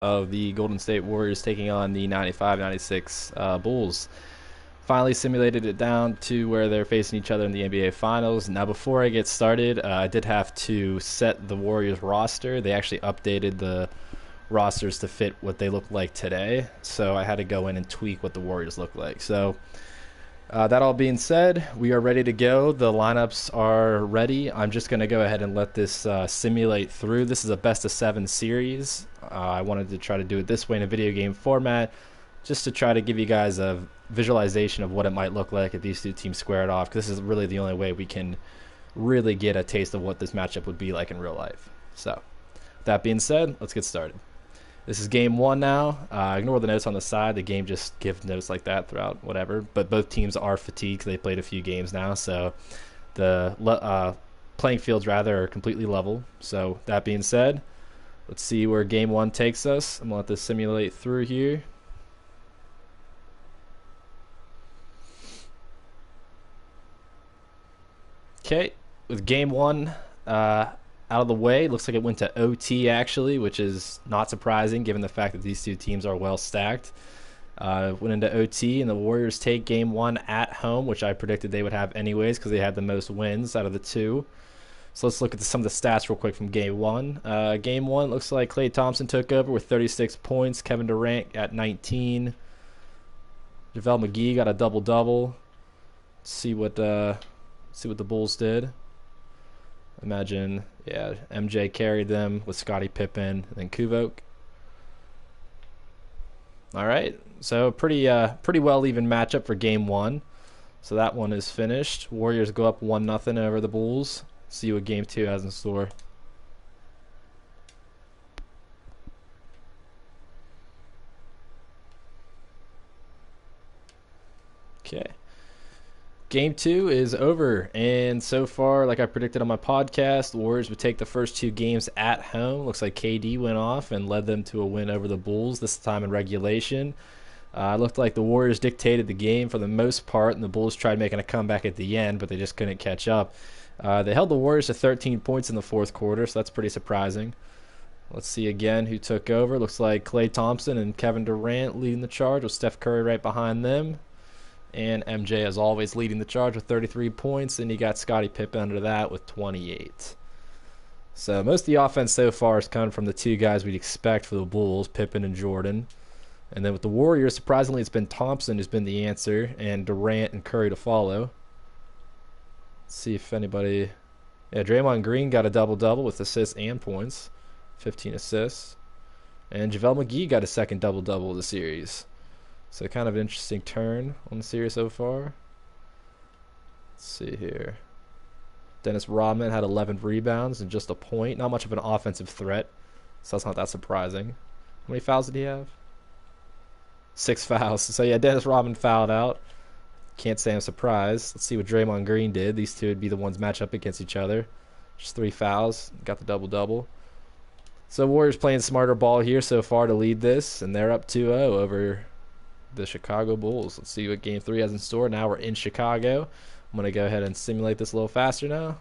Of the Golden State Warriors taking on the 95-96 Bulls. Finally simulated it down to where they're facing each other in the NBA Finals. Now, before I get started, I did have to set the Warriors roster. They actually updated the rosters to fit what they look like today, so I had to go in and tweak what the Warriors look like. So that all being said, we are ready to go. The lineups are ready. I'm just going to go ahead and let this simulate through. This is a best of 7 series. I wanted to try to do it this way in a video game format, just to try to give you guys a visualization of what it might look like if these two teams square it off, because this is really the only way we can really get a taste of what this matchup would be like in real life. So, that being said, let's get started. This is game 1 now. Ignore the notes on the side. The game just gives notes like that throughout whatever. But both teams are fatigued. They played a few games now. So the playing fields, rather, are completely level. So that being said, let's see where game 1 takes us. I'm going to let this simulate through here. Okay, with game 1 out of the way, looks like it went to OT actually, which is not surprising given the fact that these two teams are well stacked. Went into OT, and the Warriors take game 1 at home, which I predicted they would have anyways because they had the most wins out of the two. So let's look at some of the stats real quick from game 1. Game 1 looks like Klay Thompson took over with 36 points. Kevin Durant at 19. JaVale McGee got a double-double. See what the Bulls did. Imagine, yeah, MJ carried them with Scottie Pippen and then Kuvoc. All right, so pretty well even matchup for game 1. So that one is finished. Warriors go up 1-0 over the Bulls. See what game 2 has in store. Okay. Game 2 is over, and so far, like I predicted on my podcast, the Warriors would take the first 2 games at home. Looks like KD went off and led them to a win over the Bulls, this time in regulation. It looked like the Warriors dictated the game for the most part, and the Bulls tried making a comeback at the end, but they just couldn't catch up. They held the Warriors to 13 points in the fourth quarter, so that's pretty surprising. Let's see again who took over. Looks like Klay Thompson and Kevin Durant leading the charge, with Steph Curry right behind them. And MJ, as always, leading the charge with 33 points. And you got Scottie Pippen under that with 28. So most of the offense so far has come from the 2 guys we'd expect for the Bulls, Pippen and Jordan. And then with the Warriors, surprisingly, it's been Thompson who's been the answer, and Durant and Curry to follow. Let's see if anybody... Yeah, Draymond Green got a double-double with assists and points. 15 assists. And JaVale McGee got a second double-double of the series. So kind of an interesting turn on the series so far. Let's see here. Dennis Rodman had 11 rebounds and just a point. Not much of an offensive threat, so that's not that surprising. How many fouls did he have? 6 fouls. So yeah, Dennis Rodman fouled out. Can't say I'm surprised. Let's see what Draymond Green did. These two would be the ones match up against each other. Just 3 fouls. Got the double-double. So Warriors playing smarter ball here so far to lead this, and they're up 2-0 over the Chicago Bulls. Let's see what game 3 has in store. Now we're in Chicago. I'm going to go ahead and simulate this a little faster now.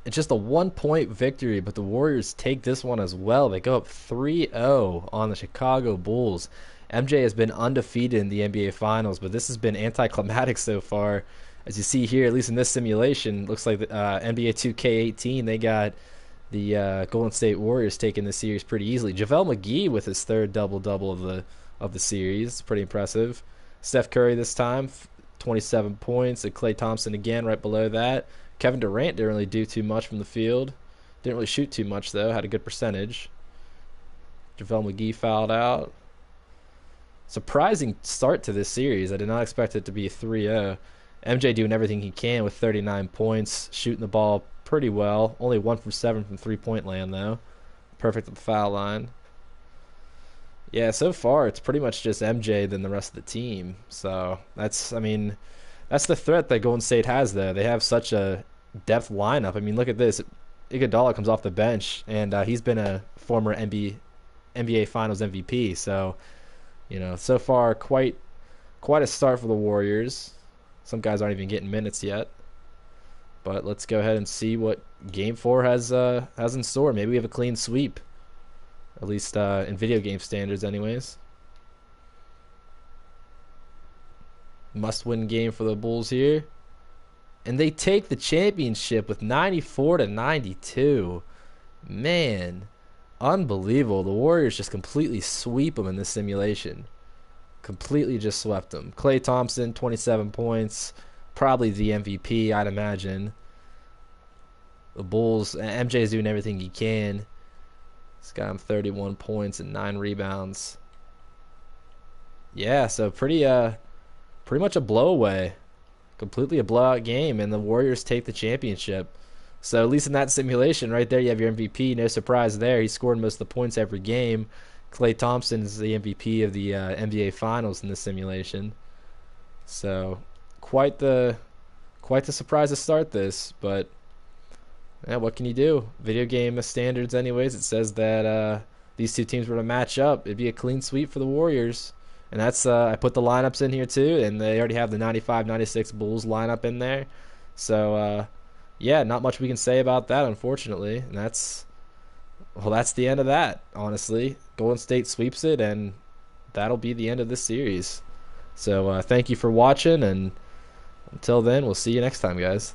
It's just a 1-point victory, but the Warriors take this one as well. They go up 3-0 on the Chicago Bulls. MJ has been undefeated in the NBA Finals, but this has been anticlimactic so far. As you see here, at least in this simulation, looks like the NBA 2K18, they got the Golden State Warriors taking the series pretty easily. JaVale McGee with his 3rd double-double of the series. It's pretty impressive. Steph Curry this time, 27 points. And Klay Thompson again right below that. Kevin Durant didn't really do too much from the field. Didn't really shoot too much, though. Had a good percentage. JaVale McGee fouled out. Surprising start to this series. I did not expect it to be 3-0. MJ doing everything he can with 39 points, shooting the ball pretty well. Only 1 from 7 from 3-point land, though. Perfect at the foul line. Yeah, so far it's pretty much just MJ than the rest of the team. So that's the threat that Golden State has, though. They have such a depth lineup. I mean, look at this. Iguodala comes off the bench, and he's been a former NBA Finals MVP. So, so far quite a start for the Warriors. Some guys aren't even getting minutes yet. But let's go ahead and see what Game 4 has in store. Maybe we have a clean sweep, at least in video game standards, anyways. Must-win game for the Bulls here, and they take the championship with 94-92. Man, unbelievable. The Warriors just completely sweep them in this simulation. Completely just swept them. Klay Thompson, 27 points. Probably the MVP, I'd imagine. The Bulls, MJ's doing everything he can. He's got him 31 points and 9 rebounds. Yeah, so pretty much a blowaway. Completely a blowout game, and the Warriors take the championship. So at least in that simulation right there, you have your MVP. No surprise there. He scored most of the points every game. Klay Thompson is the MVP of the NBA Finals in this simulation. So quite the surprise to start this, but yeah, what can you do? Video game standards, anyways. It says that these two teams were to match up. It'd be a clean sweep for the Warriors, and that's I put the lineups in here too, and they already have the 95-96 Bulls lineup in there. So yeah, not much we can say about that, unfortunately. And that's the end of that, honestly. Golden State sweeps it, and that'll be the end of this series. So thank you for watching, and until then, we'll see you next time, guys.